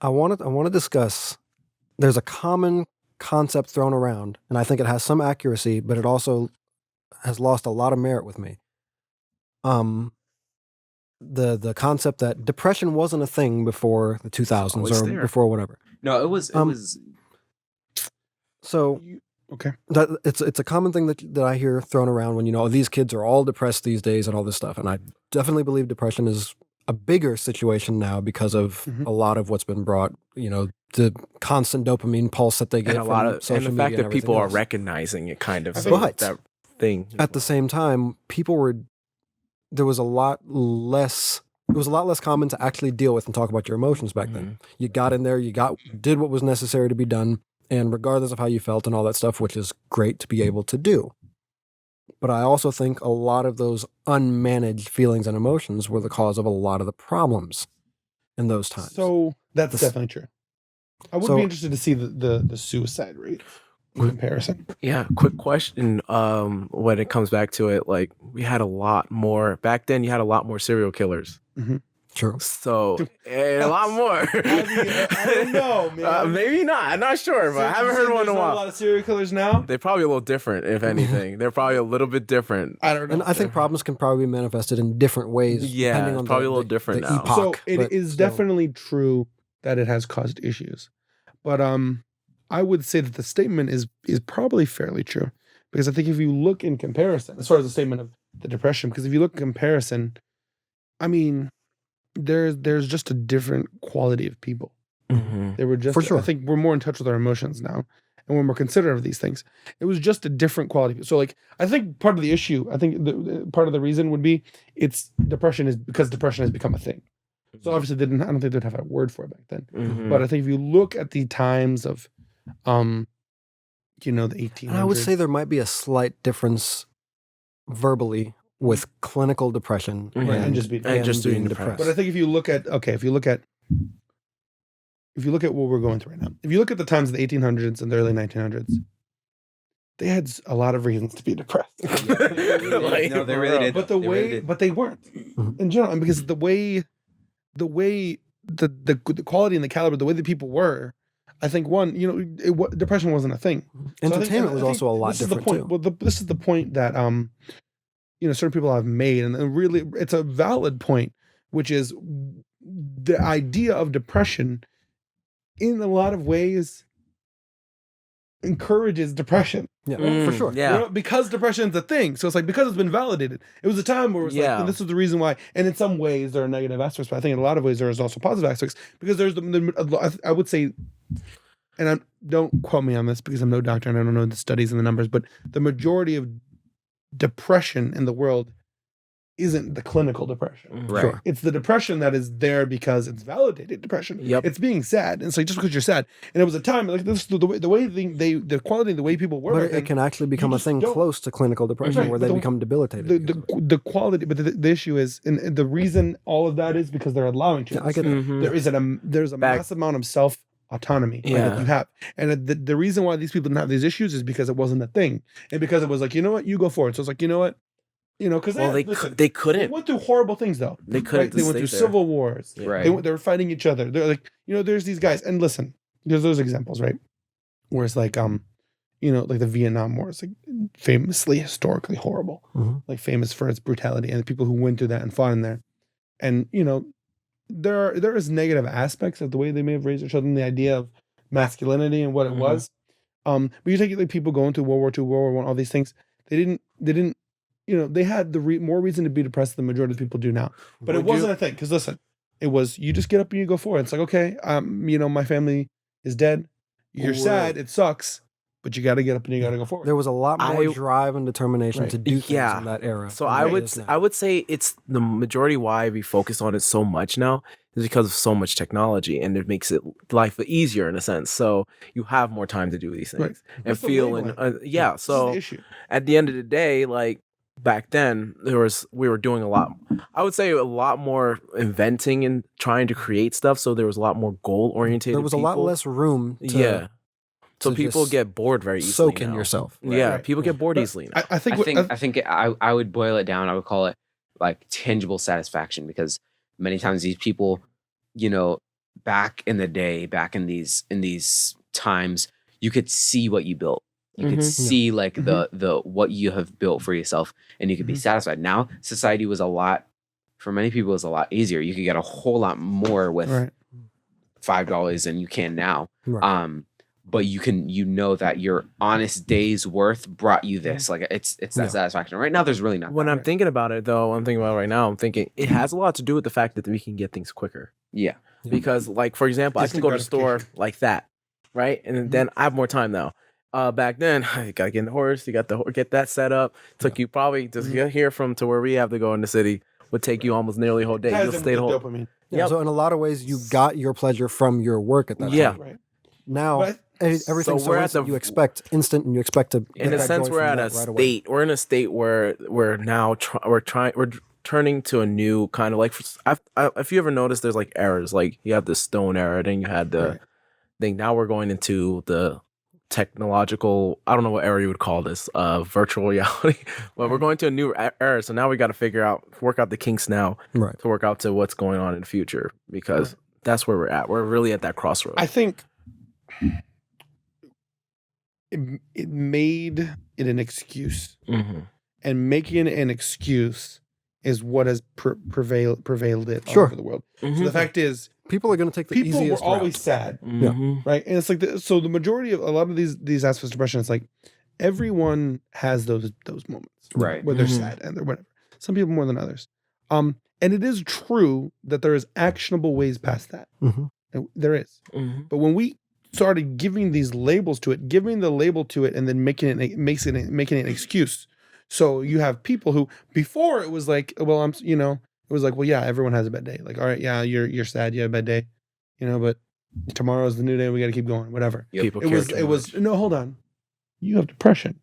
I want to discuss. There's a common concept thrown around, and I think it has some accuracy, but it also has lost a lot of merit with me. Um, the concept that depression wasn't a thing before the 2000s or there. before whatever. No, it was. So Okay. that it's a common thing that I hear thrown around when these kids are all depressed these days and all this stuff, and I definitely believe depression is a bigger situation now because of a lot of what's been brought. The constant dopamine pulse that they get and a from lot of social and the media fact that and people are everything else. recognizing it, kind of. But that thing. at the same time, there was a lot less. It was a lot less common to actually deal with and talk about your emotions back then. You got in there, did what was necessary to be done, and regardless of how you felt and all that stuff, which is great to be able to do. But I also think a lot of those unmanaged feelings and emotions were the cause of a lot of the problems in those times. So that's definitely true. I would be interested to see the suicide rate in comparison. Yeah, quick question. When it comes back to it, like we had a lot more back then. You had a lot more serial killers. Mm-hmm. True. So a lot more. I don't know, man. Maybe not. I'm not sure, but I haven't heard one in a while. A lot of serial killers now. They're probably a little different, if anything. They're probably a little bit different. I don't know. And I think problems can probably be manifested in different ways. Yeah, depending on probably a little different now. epoch. So it is definitely true that it has caused issues, but I would say that the statement is probably fairly true, because I think if you look in comparison, as far as the statement of the depression, because if you look in comparison, I mean, there's just a different quality of people. Mm-hmm. They were just, for sure. I think we're more in touch with our emotions now, and we're more considerate of these things. It was just a different quality. So, like, I think part of the issue, I think part of the reason would be depression is because depression has become a thing. So obviously, I don't think they'd have a word for it back then. Mm-hmm. But I think if you look at the times of, the 1800s, and I would say there might be a slight difference verbally with clinical depression and just being depressed. But I think if you look at what we're going through right now, if you look at the times of the 1800s and the early 1900s, they had a lot of reasons to be depressed. No, they really did. But but they weren't in general, and because the way the quality and the caliber, the way that people were, I think depression wasn't a thing. Entertainment was also a lot different too. Well, this is the point that certain people have made, and really it's a valid point, which is the idea of depression in a lot of ways encourages depression. Yeah, for sure. Yeah. Because depression is a thing. So it's like, because it's been validated. It was a time where it was like, and this is the reason why, and in some ways there are negative aspects, but I think in a lot of ways there is also positive aspects, because there's I would say, and don't quote me on this because I'm no doctor and I don't know the studies and the numbers, but the majority of depression in the world isn't the clinical depression. Right. Sure. It's the depression that is there because it's validated depression. Yep. It's being sad. And it's like, just because you're sad. And it was a time, like this, the quality, the way people were. But it can actually become a thing close to clinical depression, where they become debilitated. The quality, but the issue is, and the reason all of that is because they're allowing to. Yeah, I get Mm-hmm. There's a massive amount of self-autonomy that you have. And the reason why these people didn't have these issues is because it wasn't a thing. And because it was like, you know what, you go for it. So it's like, you know what, because they couldn't. They went through horrible things though. They couldn't. Right? They went through civil wars. Right. They were fighting each other. They're like, there's these guys. And listen, there's those examples, right? Where it's like, like the Vietnam War is like famously historically horrible, like famous for its brutality, and the people who went through that and fought in there. And there is negative aspects of the way they may have raised their children, the idea of masculinity and what it was. But you take like people going through World War II, World War I, all these things. They didn't. They had more reason to be depressed than the majority of people do now. But it wasn't a thing. Because listen, it was, you just get up and you go forward. It's like, okay, my family is dead. You're sad. It sucks. But you got to get up and you got to go forward. There was a lot more drive and determination to do things in that era. So I would say it's the majority why we focus on it so much now is because of so much technology, and it makes life easier in a sense. So you have more time to do these things and feel So at the end of the day, like back then, we were doing a lot. I would say a lot more inventing and trying to create stuff. So there was a lot more goal oriented. There was a lot less room. So people get bored very easily. Soak in yourself. People get bored easily now. I think I would boil it down. I would call it like tangible satisfaction, because many times these people, back in the day, back in these times, you could see what you built. You could see like the what you have built for yourself, and you could be satisfied. Now society was for many people, it was a lot easier. You could get a whole lot more with $5 than you can now. Right. But you know that your honest day's worth brought you this. Like it's that satisfaction. Right now, there's really not. When I'm thinking about it, though, I'm thinking about it right now. I'm thinking it has a lot to do with the fact that we can get things quicker. Yeah. Because, like, for example, I can go to the store like that, right? And then I have more time now. Back then, you gotta get in the horse. You got to get that set up. Took you probably just get here from to where we have to go in the city would take you almost nearly a whole day. You'll stay the whole. Dopamine. Yeah. So in a lot of ways, you got your pleasure from your work at that time. Right. Now everything's so instant, you expect instant, and you expect to. In a sense, we're at a state. We're in a state where we're now we're turning to a new kind of like. If you ever notice, there's like eras. Like you have the stone era, then you had the thing. Now we're going into the technological. I don't know what era you would call this. Virtual reality, but we're going to a new era. So now we got to work out the kinks now, to work out to what's going on in the future, because that's where we're at. We're really at that crossroads. I think. It made it an excuse, and making it an excuse is what has prevailed it all over the world. So the fact is, people are going to take the easiest route. People were always sad, right? And it's like so the majority of a lot of these aspects of depression, it's like everyone has those moments, right, where they're sad and they're whatever. Some people more than others. And it is true that there is actionable ways past that. There is, but when we started giving these labels to it, giving the label to it, and then making it an excuse. So you have people who before it was like, well, it was like, well, yeah, everyone has a bad day. Like, all right, yeah, you're sad, you have a bad day, but tomorrow's the new day. We got to keep going, whatever. People it was no, hold on, you have depression.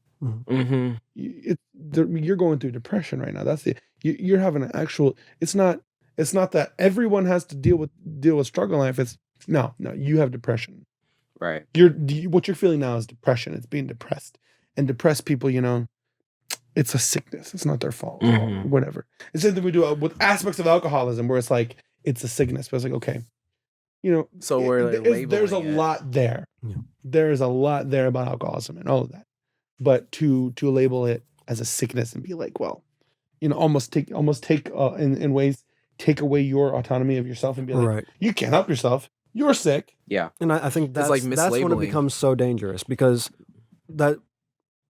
You're going through depression right now. That's you're having an actual. It's not that everyone has to deal with struggle in life. It's no, you have depression. Right. What you're feeling now is depression. It's being depressed. And depressed people, it's a sickness. It's not their fault. Whatever. It's something we do with aspects of alcoholism where it's like, it's a sickness. But it's like, okay. So there's a lot there. Yeah. There's a lot there about alcoholism and all of that. But to label it as a sickness and be like, well, almost take in ways, take away your autonomy of yourself and be like, you can't help yourself. You're sick. Yeah. And I think that's when it becomes so dangerous, because that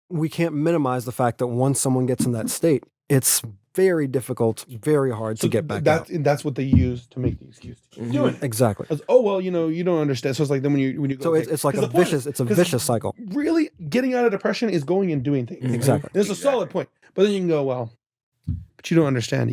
we can't minimize the fact that once someone gets in that state, it's very difficult, very hard to get back out. And that's what they use to make the excuse to keep doing it. Exactly. You don't understand. So it's like then when you go. So it's like a vicious cycle. Really, getting out of depression is going and doing things. Exactly. And it's a solid point. But then you can go, well, but you don't understand,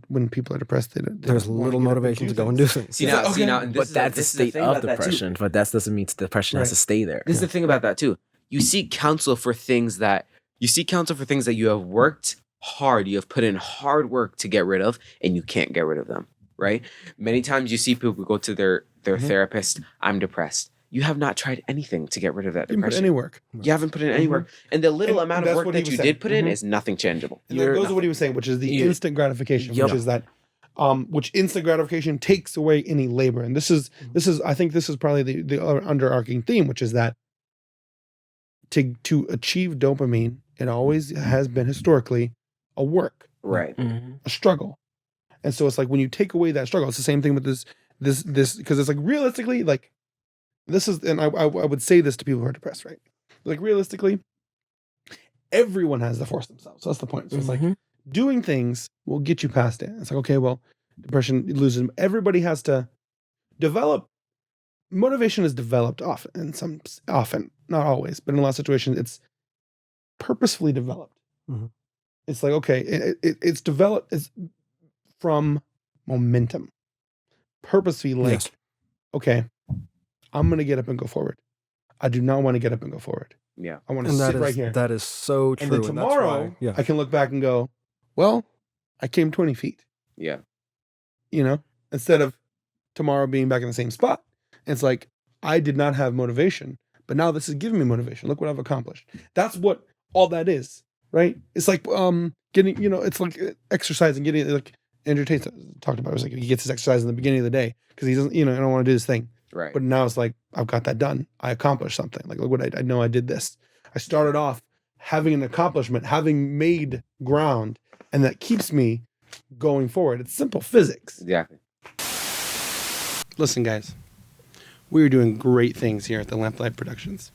when people are depressed, there's little motivation to go and do things. But that's a state of depression. But that doesn't mean depression has to stay there. This is the thing about that too. You seek counsel for things that you have worked hard, you have put in hard work to get rid of, and you can't get rid of them. Right? Many times you see people go to their therapist. I'm depressed. You have not tried anything to get rid of that depression. You haven't put any work. You haven't put in any work. And the little amount of work that you did put in is nothing tangible. And that goes to what he was saying, which is the instant gratification, which is that, which instant gratification takes away any labor. And this is I think this is probably the underarching theme, which is that to achieve dopamine, it always has been historically a work. Right. A struggle. And so it's like when you take away that struggle, it's the same thing with this, because it's like realistically, like, this is, and I would say this to people who are depressed, right? Like realistically, everyone has to force themselves. So that's the point. So it's like doing things will get you past it. It's like, okay, well, depression loses. Everybody has to develop. Motivation is developed often, not always, but in a lot of situations, it's purposefully developed. It's like, okay, it's developed from momentum, purposely, like, okay, I'm going to get up and go forward. I do not want to get up and go forward. Yeah. I want to sit right here. That is so true. And then tomorrow, I can look back and go, well, I came 20 feet. Yeah. Instead of tomorrow being back in the same spot. It's like, I did not have motivation, but now this is giving me motivation. Look what I've accomplished. That's what all that is, right? It's like getting, it's like exercising, getting like Andrew Tate talked about. It was like he gets his exercise in the beginning of the day because he doesn't, I don't want to do this thing. Right. But now it's like, I've got that done. I accomplished something. Like, look what I know I did this. I started off having an accomplishment, having made ground, and that keeps me going forward. It's simple physics. Exactly. Listen, guys, we're doing great things here at the Lamplight Productions.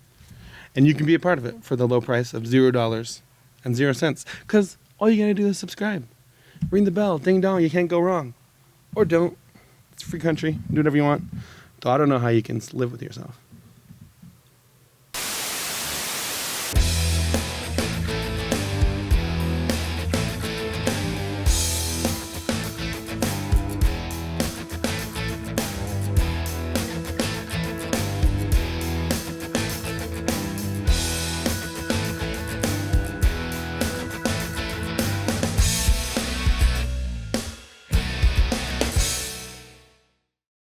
And you can be a part of it for the low price of $0 and 0 cents. Because all you got to do is subscribe. Ring the bell. Ding dong. You can't go wrong. Or don't. It's a free country. Do whatever you want. Though I don't know how you can live with yourself.